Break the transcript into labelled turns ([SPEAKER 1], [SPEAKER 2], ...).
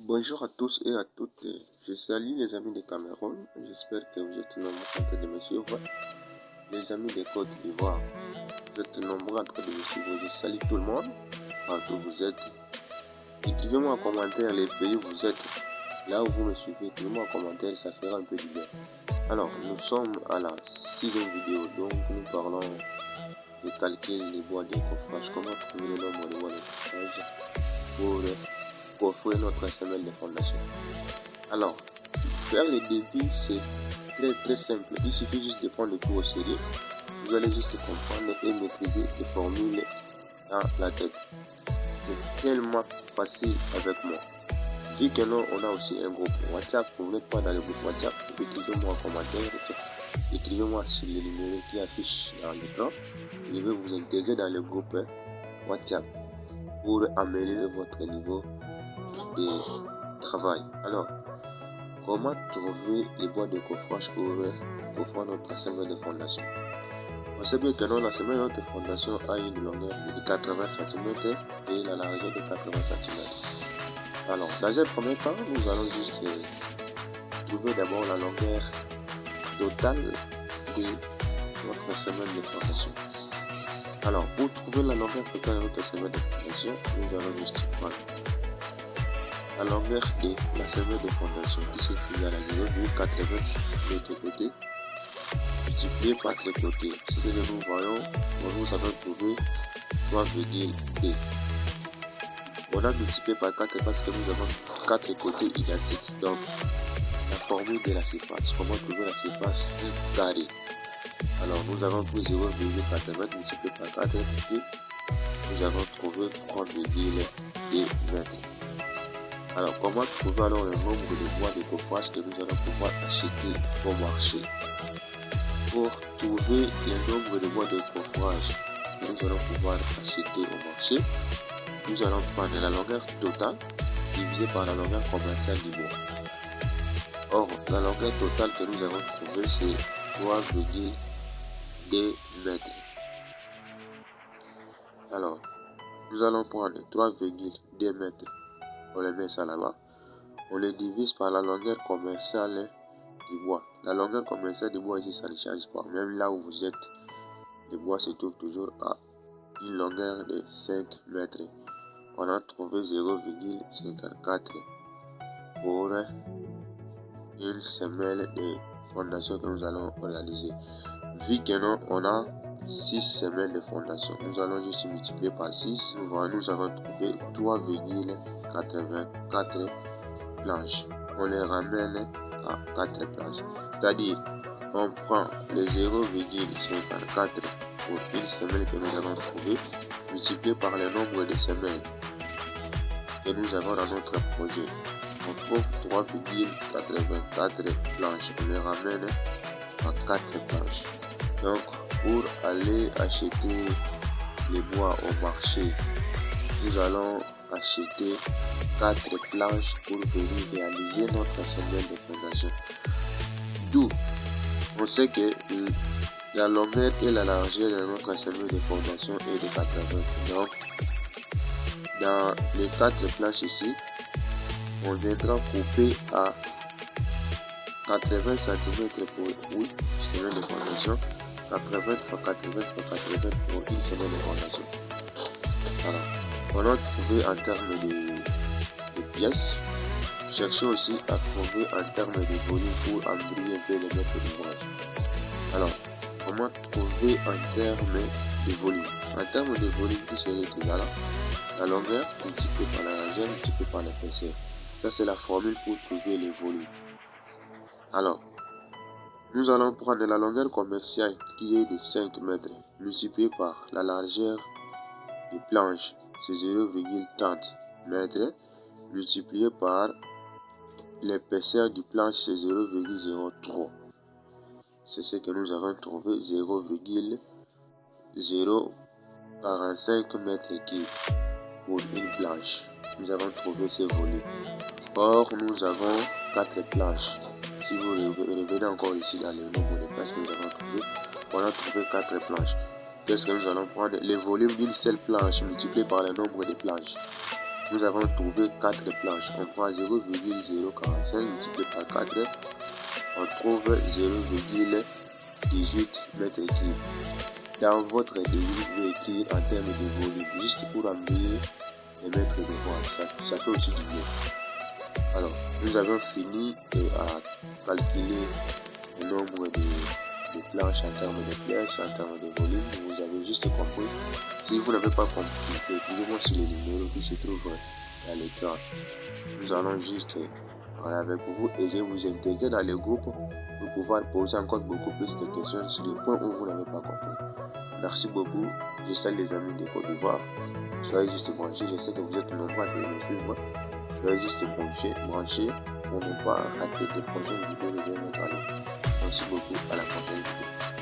[SPEAKER 1] Bonjour à tous et à toutes, je salue les amis de Cameroun, j'espère que vous êtes nombreux en train de me suivre. Les amis de Côte d'Ivoire, vous êtes nombreux en train de me suivre, je salue tout le monde, partout où vous êtes. Écrivez-moi en commentaire les pays où vous êtes, là où vous me suivez, écrivez-moi en commentaire, ça fera un peu du bien. Alors, nous sommes à la 6e vidéo, donc nous parlons de calculer les bois de coffrage, comment trouver le nombre de bois de coffrage pour coffrer notre semelle de fondation. Alors, faire les débits, c'est très simple. Il suffit juste de prendre le cours au sérieux. Vous allez juste comprendre et maîtriser les formules dans la tête. C'est tellement facile avec moi. Vu que nous, on a aussi un groupe WhatsApp, vous n'êtes pas dans le groupe WhatsApp, écrivez-moi en commentaire, écrivez-moi sur le numéro qui affiche dans l'écran. Je vais vous intégrer dans le groupe WhatsApp pour améliorer votre niveau de travail. Alors, comment trouver les bois de coffrage pour faire notre semelle de fondation? On sait bien que la semelle de notre fondation a une longueur de 80 cm et la largeur de 80 cm. Alors, dans un premier temps, nous allons juste trouver d'abord la longueur totale de notre semelle de fondation. Alors, pour trouver la longueur totale de notre semelle de fondation, nous allons juste prendre la longueur de la semelle de fondation qui s'écrit à la 0,80 de l'autre côté multiplié par les côtés. Ce que nous voyons, nous avons trouvé 3,2. On a multiplié par 4 parce que nous avons 4 côtés identiques. Donc, la formule de la surface, comment trouver la surface carrée? Alors, nous avons pris 0,80 multiplié par 4 et nous avons trouvé 3,2 mètres. Alors, comment trouver alors le nombre de bois de coffrage que nous allons pouvoir acheter au marché? Pour trouver le nombre de bois de coffrage que nous allons pouvoir acheter au marché, nous allons prendre la longueur totale divisée par la longueur commerciale du bois. Or, la longueur totale que nous allons trouver, c'est 3,2 mètres. Alors, nous allons prendre 3,2 mètres. On les met ça là-bas. On les divise par la longueur commerciale du bois. La longueur commerciale du bois ici, ça ne change pas. Même là où vous êtes, le bois se trouve toujours à une longueur de 5 mètres. On a trouvé 0,54 pour une semelle de fondation que nous allons réaliser. Vu que nous, on a 6 semelles de fondation, nous allons juste multiplier par 6. Nous avons trouvé 3,84 planches. On les ramène à 4 planches. C'est-à-dire, on prend les 0,54 pour une semelle que nous avons trouvée, multiplié par le nombre de semelles que nous avons dans notre projet. On trouve 3,84 planches. On les ramène à 4 planches. Donc, pour aller acheter les bois au marché, nous allons acheter 4 planches pour venir réaliser notre semelle de fondation. D'où on sait que la longueur et la largeur de notre semelle de fondation est de 80. Donc, dans les 4 planches ici, on viendra couper à 80 cm pour une semelle de fondation, 80 x 80 x 80 pour une semelle de fondation. Alors, on a trouvé en termes de pièces. Cherchez aussi à trouver en termes de volume pour embrouiller un peu les mètres d'ouvrage. Alors, comment trouver en termes de volume? En termes de volume, qui serait égal à la longueur multipliée par la largeur multipliée par l'épaisseur. Ça, c'est la formule pour trouver les volumes. Alors, nous allons prendre la longueur commerciale qui est de 5 mètres multipliée par la largeur des planches, c'est 0,30 mètres multiplié par l'épaisseur du planche, c'est 0,03. C'est ce que nous avons trouvé, 0,045 mètres cubes pour une planche. Nous avons trouvé ces volumes. Or, nous avons 4 planches. Si vous revenez encore ici dans le nombre de planches que nous avons trouvé, on a trouvé 4 planches. Qu'est-ce que nous allons prendre? Le volume d'une seule planche multiplié par le nombre de planches. nous avons trouvé 4 planches. On prend 0,045 multiplié par 4, on trouve 0,18 mètres cubes. Dans votre devis, vous pouvez écrire en termes de volume, juste pour amener les mètres de voile. Ça fait aussi du bien. Alors, nous avons fini à calculer le nombre de planches en termes de pièces, en termes de volume. Vous avez juste compris. Si vous n'avez pas compris, écrivez-moi sur les numéros qui se trouvent à l'écran. Nous allons juste parler avec vous et je vais vous intégrer dans le groupe pour pouvoir poser encore beaucoup plus de questions sur les points où vous n'avez pas compris. Merci beaucoup. Je salue les amis de Côte d'Ivoire. Soyez juste branchés. Je sais que vous êtes nombreux à me suivre. Soyez juste branchés pour ne pas rater de prochaines vidéos de notre canal. Merci beaucoup. À la prochaine vidéo.